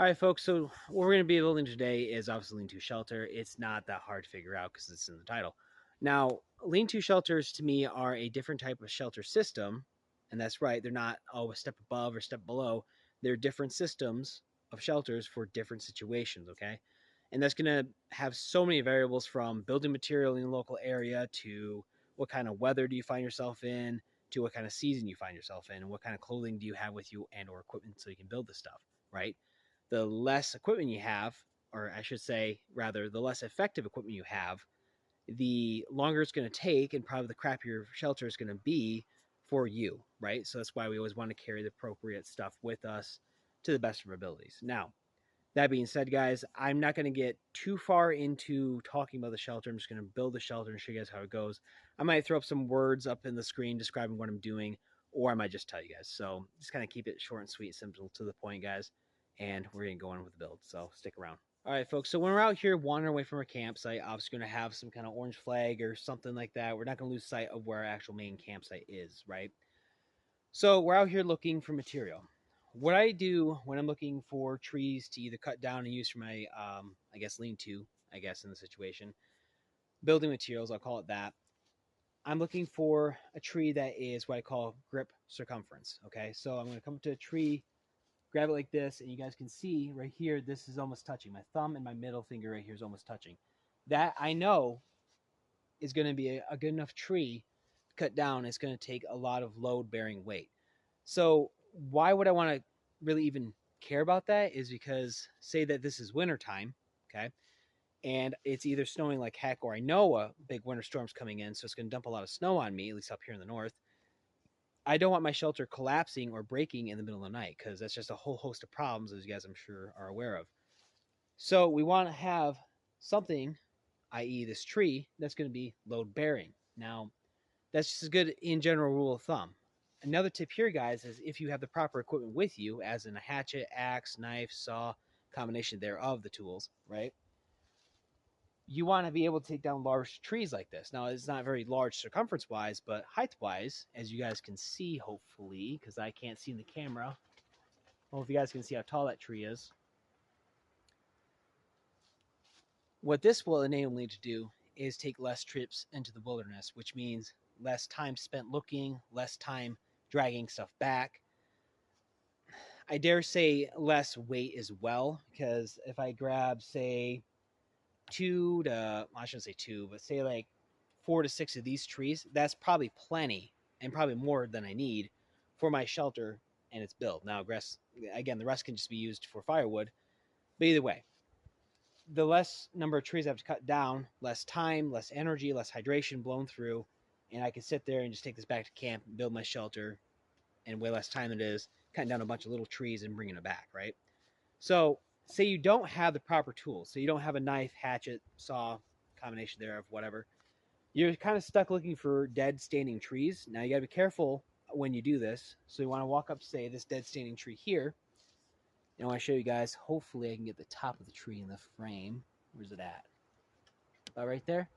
All right, folks. So what we're going to be building today is obviously lean-to shelter. It's not that hard to figure out because it's in the title. Now, lean-to shelters to me are a different type of shelter system, and that's right. They're not a step above or step below. They're different systems of shelters for different situations. Okay, and that's going to have so many variables from building material in the local area to what kind of weather do you find yourself in to what kind of season you find yourself in and what kind of clothing do you have with you and or equipment so you can build this stuff, right? The less equipment you have, or I should say, rather, the less effective equipment you have, the longer it's going to take and probably the crappier shelter is going to be for you, right? So that's why we always want to carry the appropriate stuff with us to the best of our abilities. Now, that being said, guys, I'm not going to get too far into talking about the shelter. I'm just going to build the shelter and show you guys how it goes. I might throw up some words up in the screen describing what I'm doing, or I might just tell you guys. So just kind of keep it short and sweet, simple to the point, guys. And we're going to go on with the build. So stick around. All right, folks. So when we're out here wandering away from our campsite, obviously going to have some kind of orange flag or something like that. We're not going to lose sight of where our actual main campsite is, right? So we're out here looking for material. What I do when I'm looking for trees to either cut down and use for my, I guess, lean-to, I guess, in the situation, building materials, I'll call it that. I'm looking for a tree that is what I call grip circumference. Okay, so I'm going to come to a tree, grab it like this, and you guys can see right here, this is almost touching. My thumb and my middle finger right here is almost touching. That I know is going to be a good enough tree to cut down. It's going to take a lot of load bearing weight. So why would I want to really even care about that is because say that this is winter time, okay, and it's either snowing like heck or I know a big winter storm's coming in, so it's going to dump a lot of snow on me, at least up here in the north. I don't want my shelter collapsing or breaking in the middle of the night because that's just a whole host of problems, as you guys I'm sure are aware of. So we want to have something, i.e., this tree, that's going to be load bearing. Now, that's just a good in general rule of thumb. Another tip here, guys, is if you have the proper equipment with you, as in a hatchet, axe, knife, saw, combination thereof, the tools, right? You want to be able to take down large trees like this. Now, it's not very large circumference wise, but height wise, as you guys can see, hopefully, because I can't see in the camera. Well, if you guys can see how tall that tree is. What this will enable me to do is take less trips into the wilderness, which means less time spent looking, less time dragging stuff back. I dare say less weight as well, because if I grab, say, I shouldn't say two, but say like 4 to 6 of these trees, that's probably plenty and probably more than I need for my shelter and its build. Now, again, the rest can just be used for firewood, but either way, the less number of trees I have to cut down, less time, less energy, less hydration blown through, and I can sit there and just take this back to camp and build my shelter in way less time than it is cutting down a bunch of little trees and bringing it back, right? So, say you don't have the proper tools, so you don't have a knife, hatchet, saw, combination thereof, whatever. You're kind of stuck looking for dead standing trees. Now, you got to be careful when you do this. So, you want to walk up, say, this dead standing tree here. And I want to show you guys. Hopefully, I can get the top of the tree in the frame. Where's it at? About right there.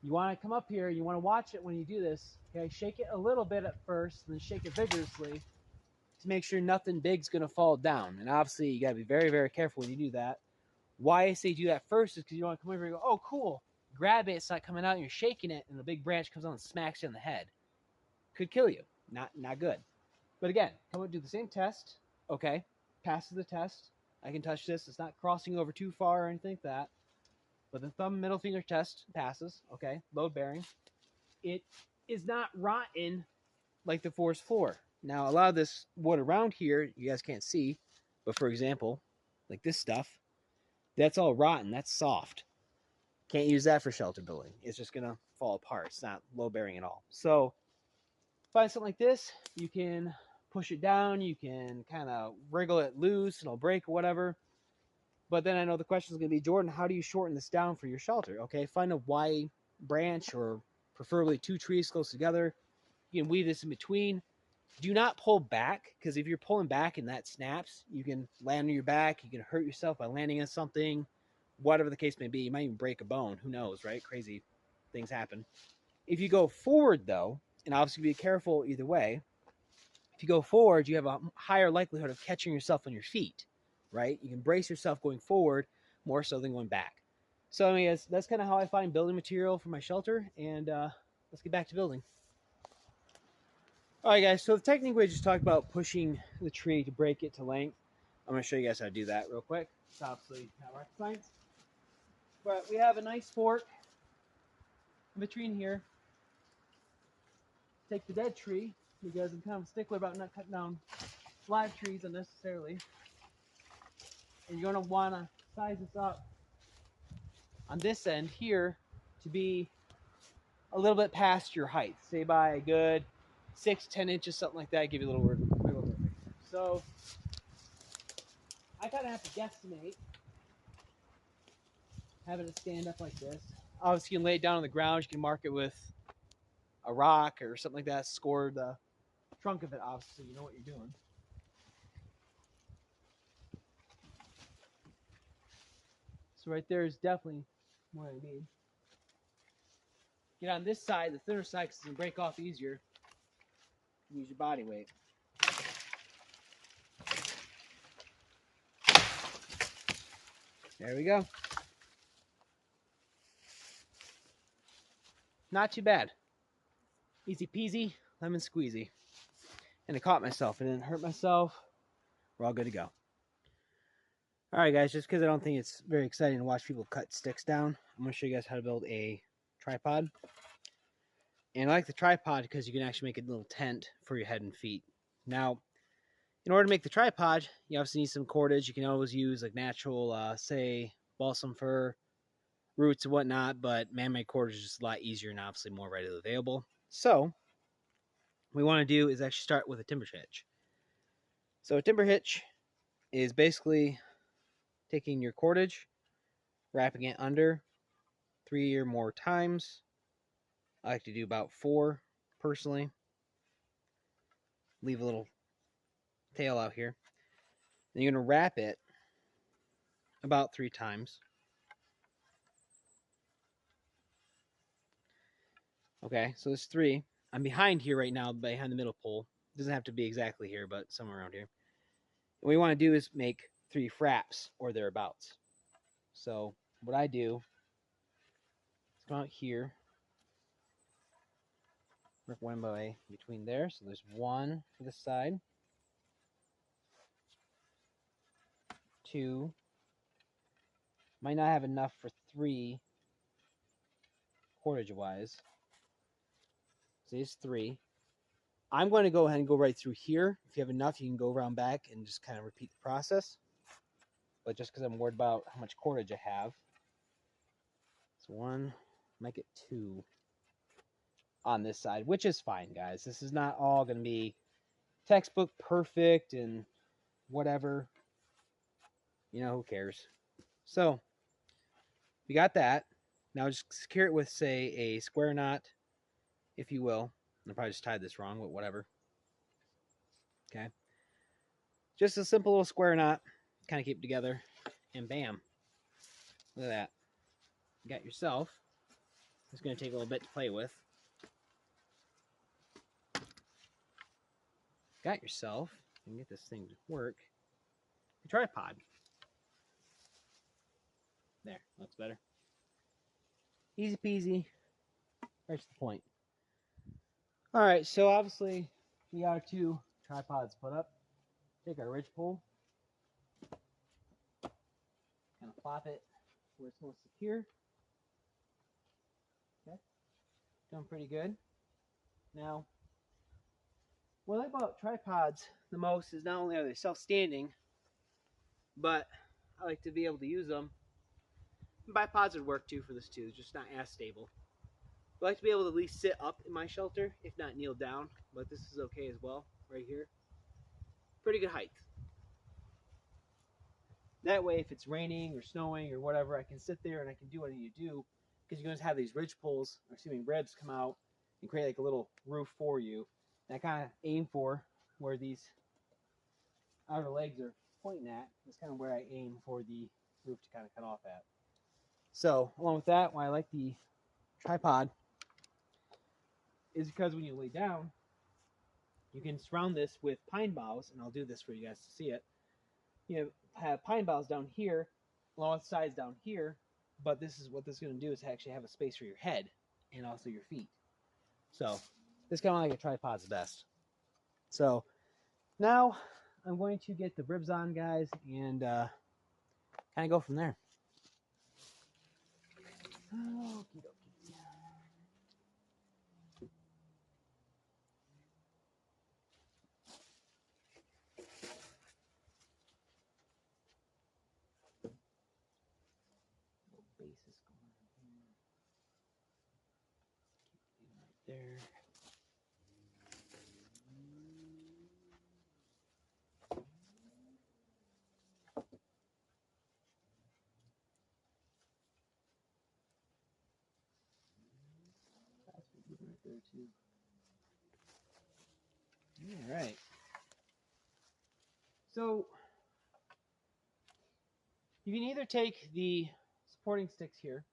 You want to come up here. You want to watch it when you do this. Okay, shake it a little bit at first, and then shake it vigorously to make sure nothing big's going to fall down. And obviously, you got to be very, very careful when you do that. Why I say do that first is because you don't want to come over and go, oh, cool, grab it, it's not coming out, and you're shaking it, and the big branch comes on and smacks you on the head. Could kill you. Not good. But again, come and do the same test. Okay, passes the test. I can touch this. It's not crossing over too far or anything like that. But the thumb middle finger test passes. Okay, load bearing. It is not rotten like the forest floor. Now, a lot of this wood around here, you guys can't see, but for example, like this stuff, that's all rotten. That's soft. Can't use that for shelter building. It's just gonna fall apart. It's not low bearing at all. So find something like this. You can push it down. You can kind of wriggle it loose and it'll break or whatever. But then I know the question is gonna be, Jordan, how do you shorten this down for your shelter? Okay, find a Y branch or preferably two trees close together. You can weave this in between. Do not pull back, because if you're pulling back and that snaps, you can land on your back. You can hurt yourself by landing on something, whatever the case may be. You might even break a bone. Who knows, right? Crazy things happen. If you go forward, though, and obviously be careful either way, if you go forward, you have a higher likelihood of catching yourself on your feet. right? You can brace yourself going forward more so than going back. So, I mean, that's kind of how I find building material for my shelter. And let's get back to building. All right, guys. So the technique we just talked about, pushing the tree to break it to length. I'm going to show you guys how to do that real quick. It's obviously not rocket science. But we have a nice fork in between here. Take the dead tree, because I'm kind of a stickler about not cutting down live trees unnecessarily. And you're going to want to size this up on this end here to be a little bit past your height. Say by a good 6-10 inches, something like that. Give you a little wiggle room. So I kind of have to guesstimate having it stand up like this. Obviously, you can lay it down on the ground. You can mark it with a rock or something like that. Score the trunk of it, obviously. You know what you're doing. So right there is definitely what I need. Get on this side, the thinner side, because it's going to break off easier. Use your body weight. There we go. Not too bad. Easy peasy, lemon squeezy. And I caught myself. I didn't hurt myself. We're all good to go. All right, guys, just because I don't think it's very exciting to watch people cut sticks down, I'm going to show you guys how to build a tripod. And I like the tripod because you can actually make a little tent for your head and feet. Now, in order to make the tripod, you obviously need some cordage. You can always use like natural, say, balsam fir roots and whatnot, but man-made cordage is just a lot easier and obviously more readily available. So, what we want to do is actually start with a timber hitch. So, a timber hitch is basically taking your cordage, wrapping it under 3 or more times. I like to do about 4 personally. Leave a little tail out here. Then you're going to wrap it about 3 times. Okay, so there's 3. I'm behind here right now, behind the middle pole. It doesn't have to be exactly here, but somewhere around here. And what you want to do is make 3 fraps or thereabouts. So what I do is come out here, work one by between there. So there's 1 for this side, 2. Might not have enough for 3 cordage wise. So there's 3. I'm going to go ahead and go right through here. If you have enough, you can go around back and just kind of repeat the process. But just because I'm worried about how much cordage I have. So 1, might get 2 on this side, which is fine, guys. This is not all going to be textbook perfect and whatever. You know, who cares? So we got that. Now just secure it with, say, a square knot, if you will. I probably just tied this wrong, but whatever. Okay. Just a simple little square knot. Kind of keep it together. And bam. Look at that. You got yourself. It's going to take a little bit to play with. Got yourself. You can get this thing to work. A tripod. There. Looks better. Easy peasy. Right to the point. All right. So obviously we got our 2 tripods put up. Take our ridge pole. Kind of flop it where it's most secure. Okay. Doing pretty good. Now, what I like about tripods the most is not only are they self-standing, but I like to be able to use them. Bipods would work too for this too, just not as stable. I like to be able to at least sit up in my shelter, if not kneel down, but this is okay as well, right here. Pretty good height. That way, if it's raining or snowing or whatever, I can sit there and I can do what I need to do, because you guys have these ridge poles, or excuse me, ribs come out and create like a little roof for you. And I kind of aim for where these outer legs are pointing at. That's kind of where I aim for the roof to kind of cut off at. So, along with that, why I like the tripod is because when you lay down, you can surround this with pine boughs, and I'll do this for you guys to see it. you have pine boughs down here, along the sides down here, but this is what this is going to do is actually have a space for your head and also your feet. So this kind of like a tripod's best. So now I'm going to get the ribs on, guys, and kind of go from there. Okey-dokey. Basis going here. Right there. Right there too. All right. So you can either take the supporting sticks here,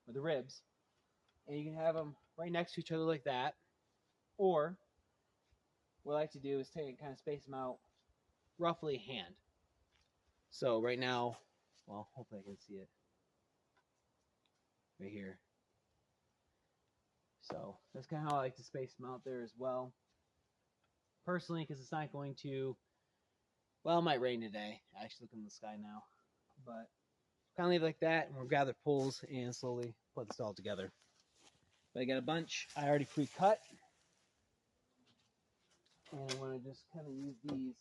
or the ribs, and you can have them right next to each other like that, or what I like to do is take and kind of space them out roughly hand. So right now, well, hopefully I can see it right here. So that's kind of how I like to space them out there as well. Personally, because it's not going to, well, it might rain today. I actually look in the sky now. But kind of leave it like that, and we'll gather poles and slowly put this all together. But I got a bunch I already pre-cut. And I want to just kind of use these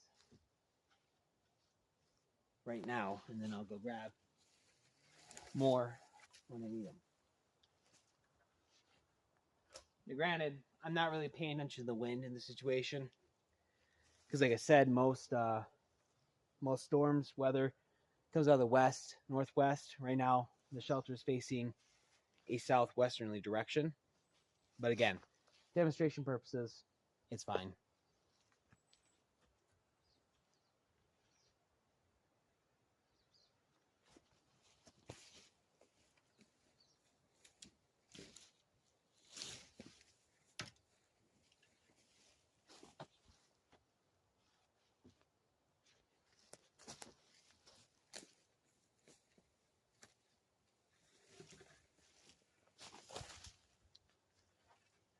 right now, and then I'll go grab more when I need them. Now, granted, I'm not really paying attention to the wind in the situation, because like I said, most storms weather comes out of the west, northwest. Right now, the shelter is facing a southwesterly direction. But again, demonstration purposes, it's fine.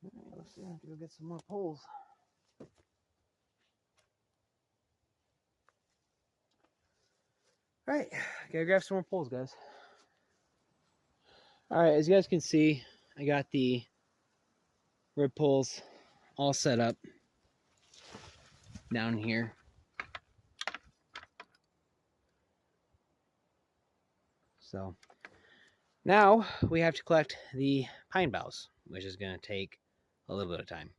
All right, let's see. I have to go get some more poles. All right, gotta grab some more poles, guys. All right, as you guys can see, I got the rib poles all set up down here. So now we have to collect the pine boughs, which is going to take a little bit of time.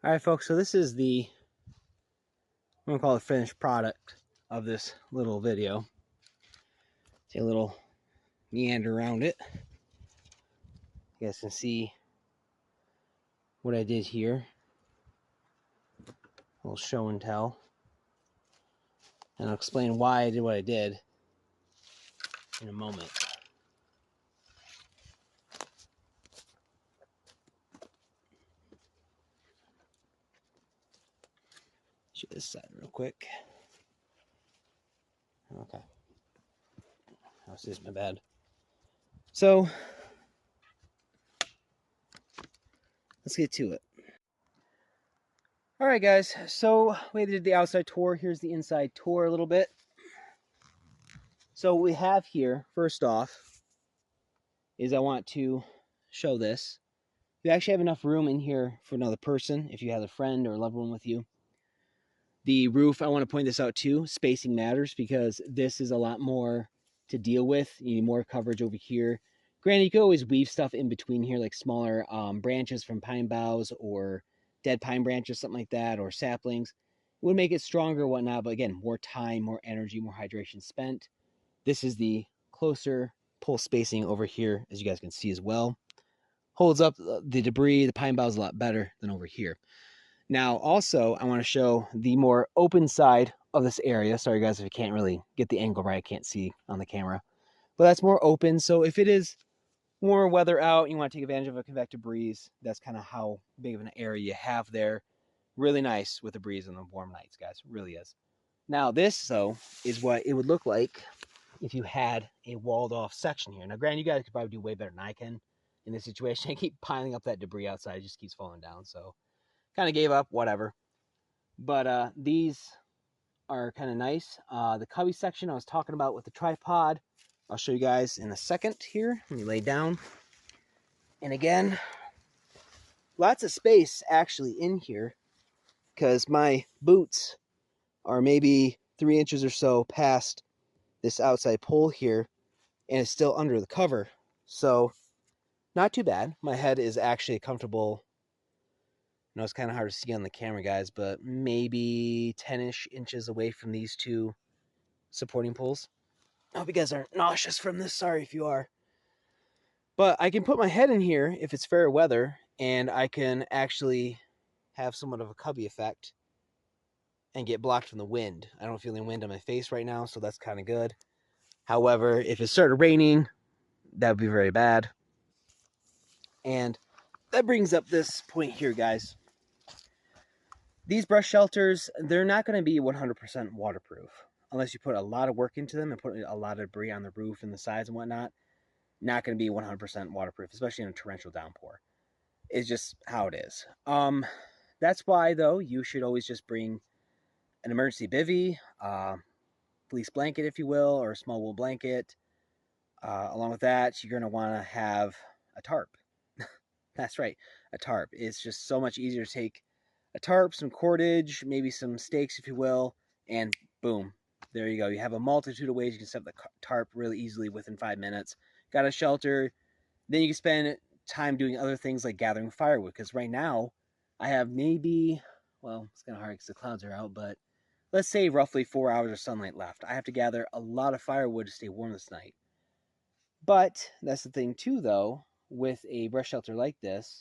All right, folks, so this is the, I'm going to call it finished product of this little video. Take a little meander around it. You guys can see what I did here. A little show and tell. And I'll explain why I did what I did in a moment. Show this side real quick. Okay. Oh, this is my bad. So, let's get to it. All right, guys. So we did the outside tour. Here's the inside tour a little bit. So what we have here, first off, is I want to show this. You actually have enough room in here for another person if you have a friend or a loved one with you. The roof, I want to point this out too. Spacing matters because this is a lot more to deal with. You need more coverage over here. Granted, you could always weave stuff in between here, like smaller branches from pine boughs or dead pine branches, something like that, or saplings. would make it stronger, whatnot. But again, more time, more energy, more hydration spent. This is the closer pull spacing over here, as you guys can see as well. Holds up the debris, the pine boughs a lot better than over here. Now, also, I want to show the more open side of this area. Sorry, guys, if you can't really get the angle right, I can't see on the camera. But that's more open. So if it is warmer weather out, you want to take advantage of a convective breeze, that's kind of how big of an area you have there. Really nice with the breeze on the warm nights, guys. It really is. Now, this, though, is what it would look like if you had a walled off section here. Now, granted, you guys could probably do way better than I can in this situation. I keep piling up that debris outside. It just keeps falling down. So kind of gave up, whatever. But these are kind of nice. The cubby section I was talking about with the tripod, I'll show you guys in a second here. Let me lay down. And again, lots of space actually in here because my boots are maybe 3 inches or so past this outside pole here, and it's still under the cover. So not too bad. My head is actually comfortable. I know it's kind of hard to see on the camera, guys, but maybe 10-ish inches away from these two supporting poles. I hope you guys aren't nauseous from this. Sorry if you are. But I can put my head in here if it's fair weather, and I can actually have somewhat of a cubby effect and get blocked from the wind. I don't feel any wind on my face right now, so that's kind of good. However, if it started raining, that would be very bad. And that brings up this point here, guys. These brush shelters, they're not going to be 100% waterproof unless you put a lot of work into them and put a lot of debris on the roof and the sides and whatnot. Not going to be 100% waterproof, especially in a torrential downpour. It's just how it is. That's why, though, you should always just bring an emergency bivy, fleece blanket, if you will, or a small wool blanket. Along with that, you're going to want to have a tarp. That's right, a tarp. It's just so much easier to take a tarp, some cordage, maybe some stakes, if you will, and boom, there you go. You have a multitude of ways you can set up the tarp really easily within 5 minutes. Got a shelter. Then you can spend time doing other things like gathering firewood, because right now I have maybe, well, it's kind of hard because the clouds are out, but let's say roughly 4 hours of sunlight left. I have to gather a lot of firewood to stay warm this night. But that's the thing too, though, with a brush shelter like this,